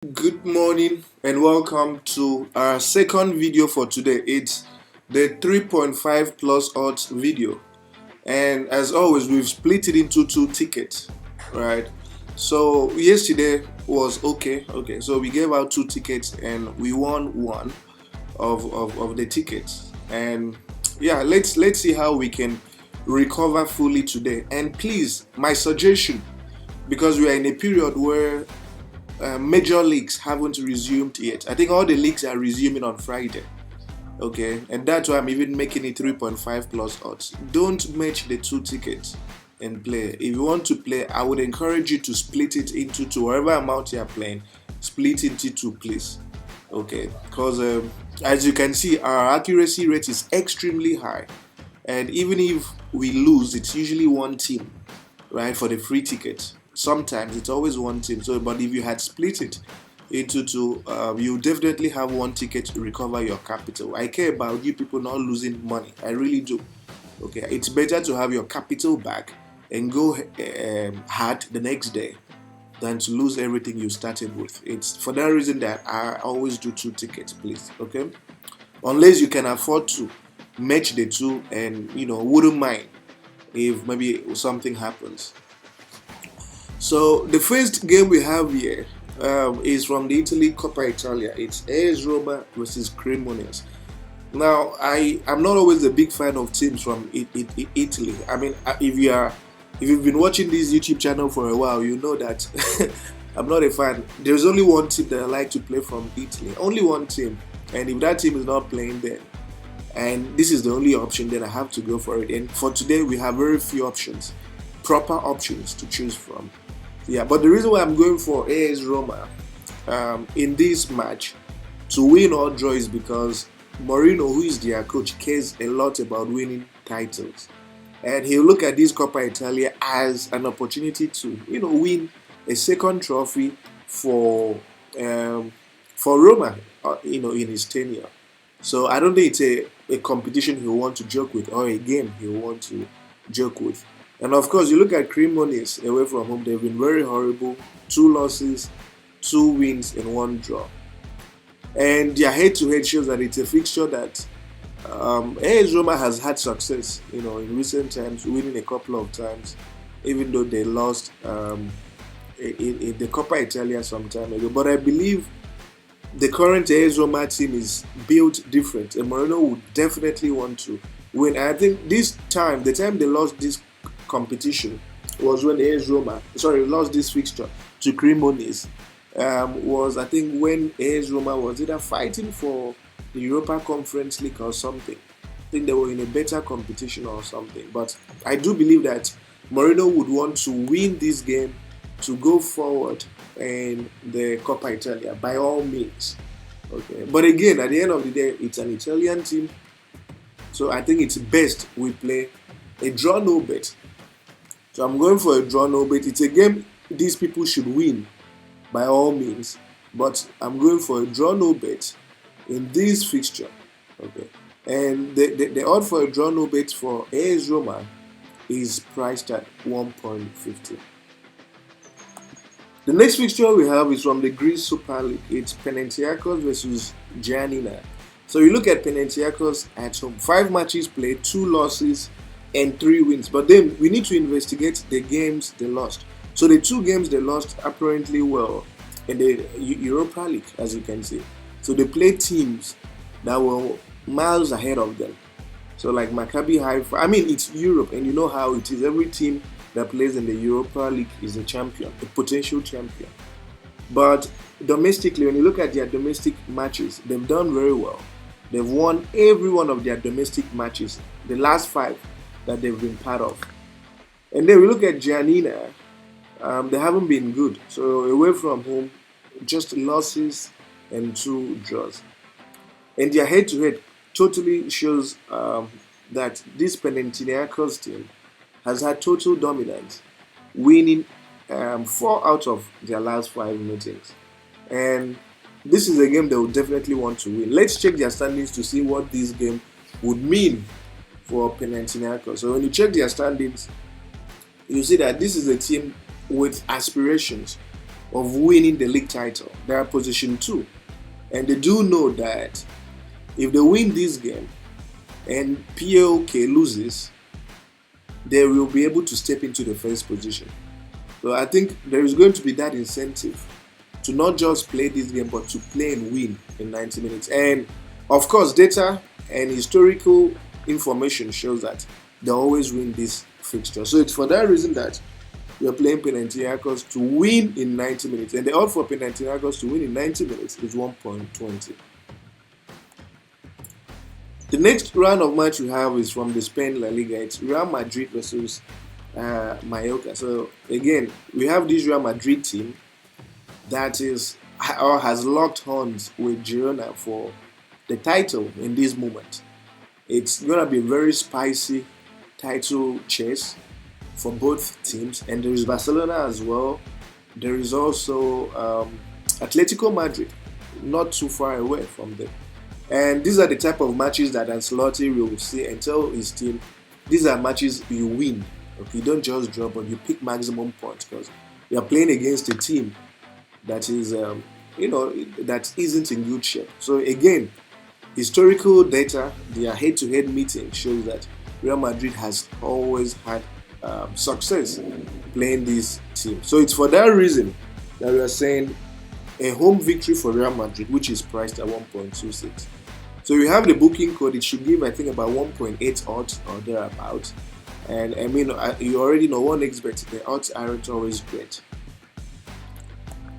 Good morning and welcome to our second video for today. It's the 3.5 plus odds video, and as always we've split it into two tickets, right? So yesterday was okay, so we gave out two tickets and we won one of the tickets. And yeah, let's see how we can recover fully today. And please, my suggestion, because we are in a period where major leagues haven't resumed yet. I think all the leagues are resuming on Friday. Okay, and that's why I'm even making it 3.5 plus odds. Don't match the two tickets and play. If you want to play, I would encourage you to split it into two. Whatever amount you are playing, split into two, please. Okay, because as you can see, our accuracy rate is extremely high, and even if we lose, it's usually one team, right, for the free ticket. Sometimes it's always one team. So, but if you had split it into two, you definitely have one ticket to recover your capital. I care about you people not losing money. I really do. Okay, it's better to have your capital back and go hard the next day than to lose everything you started with. It's for that reason that I always do two tickets, please. Okay, unless you can afford to match the two and wouldn't mind if maybe something happens. So the first game we have here is from the Italy Coppa Italia. It's AS Roma versus Cremonese. Now, I'm not always a big fan of teams from Italy. I mean, if you've been watching this YouTube channel for a while, you know that I'm not a fan. There's only one team that I like to play from Italy. Only one team. And if that team is not playing, then and this is the only option, then I have to go for it. And for today, we have very few options, proper options to choose from. Yeah, but the reason why I'm going for AS Roma in this match to win or draw is because Mourinho, who is their coach, cares a lot about winning titles, and he'll look at this Coppa Italia as an opportunity to win a second trophy for Roma in his tenure. So I don't think it's a competition he'll want to joke with, or a game he'll want to joke with. And of course, you look at Cremonese away from home, they've been very horrible. 2 losses, 2 wins, and 1 draw. And their head-to-head shows that it's a fixture that AS Roma has had success, in recent times, winning a couple of times, even though they lost in the Coppa Italia some time ago. But I believe the current AS Roma team is built different, and Mourinho would definitely want to win. And I think the time they lost this competition was when AS Roma lost this fixture to Cremonese. Was I think when AS Roma was either fighting for the Europa Conference League or something. I think they were in a better competition or something. But I do believe that Mourinho would want to win this game to go forward in the Coppa Italia by all means. Okay, but again, at the end of the day, it's an Italian team, so I think it's best we play a draw no bet. So I'm going for a draw no bet. It's a game these people should win by all means, but I'm going for a draw no bet in this fixture. Okay, and the odd for a draw no bet for AS Roma is priced at 1.50. The next fixture we have is from the Greece Super League. It's Panathinaikos versus Janna. So you look at Panathinaikos at home. 5 matches played, 2 losses, and 3 wins. But then we need to investigate the games they lost. So the 2 games they lost apparently were in the Europa League, as you can see. So they played teams that were miles ahead of them. So like Maccabi Haifa. I mean, it's Europe, and you know how it is. Every team that plays in the Europa League is a champion, a potential champion. But domestically, when you look at their domestic matches, they've done very well. They've won every one of their domestic matches, the last 5 that they've been part of. And then we look at Janna, they haven't been good. So away from home, just losses and 2 draws. And their head-to-head totally shows that this Panathinaikos team has had total dominance, winning 4 out of their last 5 meetings. And this is a game they would definitely want to win. Let's check their standings to see what this game would mean for Panathinaikos. So when you check their standings, you see that this is a team with aspirations of winning the league title. They are position 2. And they do know that if they win this game and PAOK loses, they will be able to step into the first position. So I think there is going to be that incentive to not just play this game, but to play and win in 90 minutes. And of course, data and historical information shows that they always win this fixture. So it's for that reason that we are playing Panathinaikos to win in 90 minutes. And the odds for Panathinaikos to win in 90 minutes is 1.20. The next round of match we have is from the Spain La Liga. It's Real Madrid versus Mallorca. So again, we have this Real Madrid team that is or has locked horns with Girona for the title in this moment. It's gonna be a very spicy title chase for both teams, and there is Barcelona as well. There is also Atletico Madrid, not too far away from them. And these are the type of matches that Ancelotti will see and tell his team, these are matches you win. Okay, you don't just draw, but you pick maximum points because you are playing against a team that is, that isn't in good shape. So again, historical data, their head-to-head meeting shows that Real Madrid has always had success playing this team. So it's for that reason that we are saying a home victory for Real Madrid, which is priced at 1.26. So you have the booking code. It should give, I think, about 1.8 odds or thereabout. And I mean, you already know 1xBet, the odds aren't always great.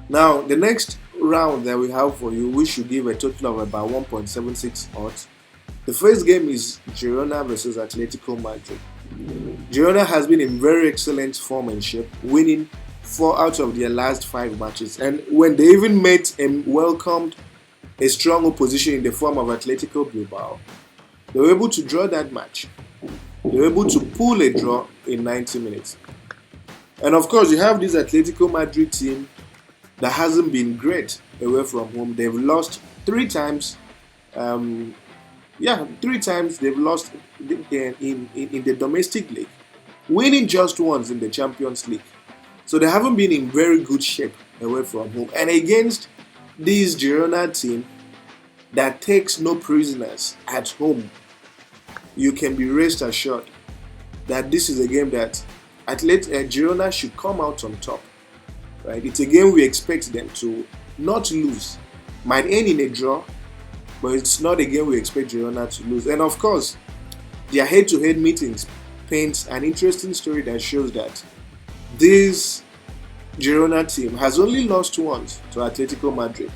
Now, the next round that we have for you, we should give a total of about 1.76 odds. The first game is Girona versus Atletico Madrid. Jona has been in very excellent form and shape, winning 4 out of their last 5 matches. And when they even met and welcomed a strong opposition in the form of Atletico Bilbao, they were able to draw that match. They were able to pull a draw in 90 minutes. And of course, you have this Atletico Madrid team that hasn't been great away from home. They've lost 3 times. 3 times they've lost in the domestic league, winning just once in the Champions League. So they haven't been in very good shape away from home. And against this Girona team that takes no prisoners at home, you can be rest assured that this is a game that Girona should come out on top. Right? It's a game we expect them to not lose. Might end in a draw, but it's not a game we expect Girona to lose. And of course, their head-to-head meetings paints an interesting story that shows that this Girona team has only lost once to Atletico Madrid.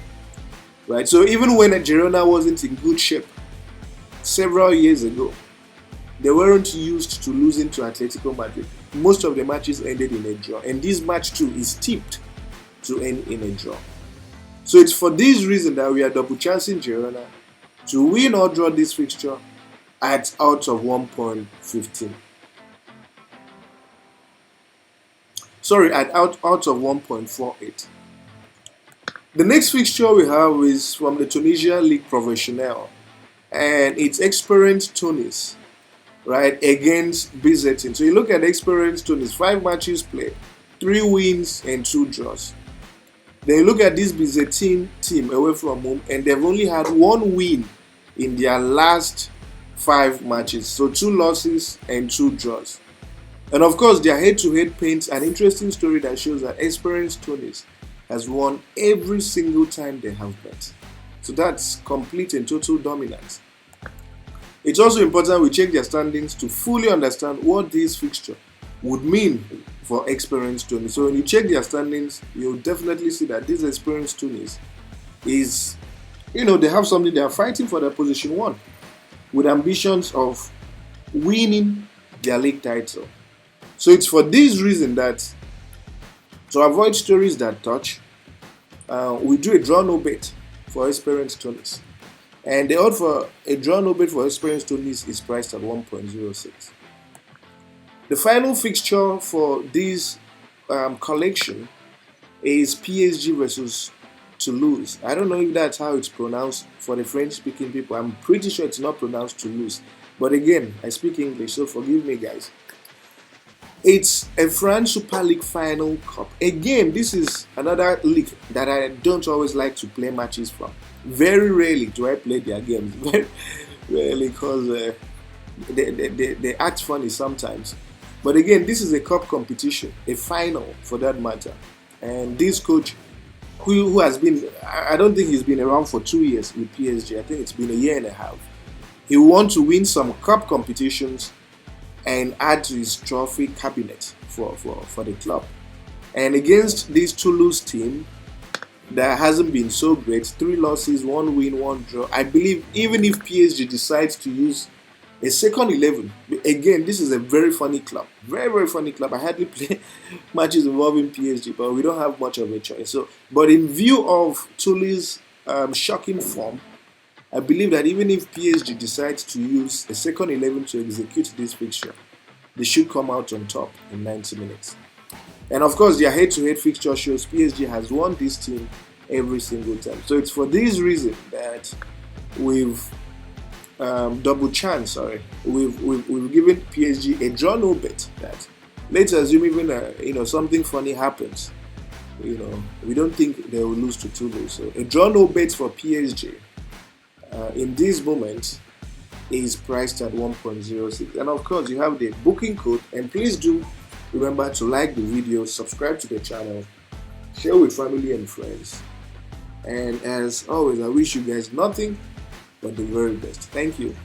Right? So even when Girona wasn't in good shape several years ago, they weren't used to losing to Atletico Madrid. Most of the matches ended in a draw, and this match too is tipped to end in a draw. So it's for this reason that we are double chancing Girona to win or draw this fixture at odds of 1.15. Sorry, at odds of 1.48. The next fixture we have is from the Tunisia League Professionnelle, and it's Esperance Tunis, right, against BZ. So you look at Esperance Tunis, 5 matches played, 3 wins and 2 draws. Then you look at this BZ team away from home, and they've only had 1 win in their last 5 matches. So 2 losses and 2 draws. And of course, their head-to-head paints an interesting story that shows that Esperance Tunis has won every single time they have bet. So that's complete and total dominance. It's also important we check their standings to fully understand what this fixture would mean for Esperance Tunis. So when you check their standings, you'll definitely see that this Esperance Tunis is, they have something. They are fighting for their position 1 with ambitions of winning their league title. So it's for this reason that, to avoid stories that touch, we do a draw no bet for Esperance Tunis. And the odds for a draw no bet for Esperance Tunis is priced at 1.06. The final fixture for this collection is PSG versus Toulouse. I don't know if that's how it's pronounced for the French-speaking people. I'm pretty sure it's not pronounced Toulouse. But again, I speak English, so forgive me, guys. It's a France Super League final cup. Again, this is another league that I don't always like to play matches from. Very rarely do I play their games. Very rarely, because they act funny sometimes. But again, this is a cup competition, a final for that matter. And this coach, who has been, I don't think he's been around for 2 years with PSG. I think it's been a year and a half. He wants to win some cup competitions and add to his trophy cabinet for the club. And against this Toulouse team that hasn't been so great, 3 losses, 1 win, 1 draw, I believe even if PSG decides to use a second 11, again, this is a very funny club. Very, very funny club. I hardly play matches involving PSG, but we don't have much of a choice. So, but in view of Toulouse' shocking form, I believe that even if PSG decides to use a second 11 to execute this fixture, they should come out on top in 90 minutes. And of course, their head-to-head fixture shows PSG has won this team every single time. So it's for this reason that we've double chance. Sorry, we've given PSG a draw no bet. That let's assume even something funny happens. We don't think they will lose to Toulouse. So a draw no bet for PSG. In this moment is priced at 1.06, and of course you have the booking code. And please do remember to like the video, subscribe to the channel, share with family and friends, and as always, I wish you guys nothing but the very best. Thank you.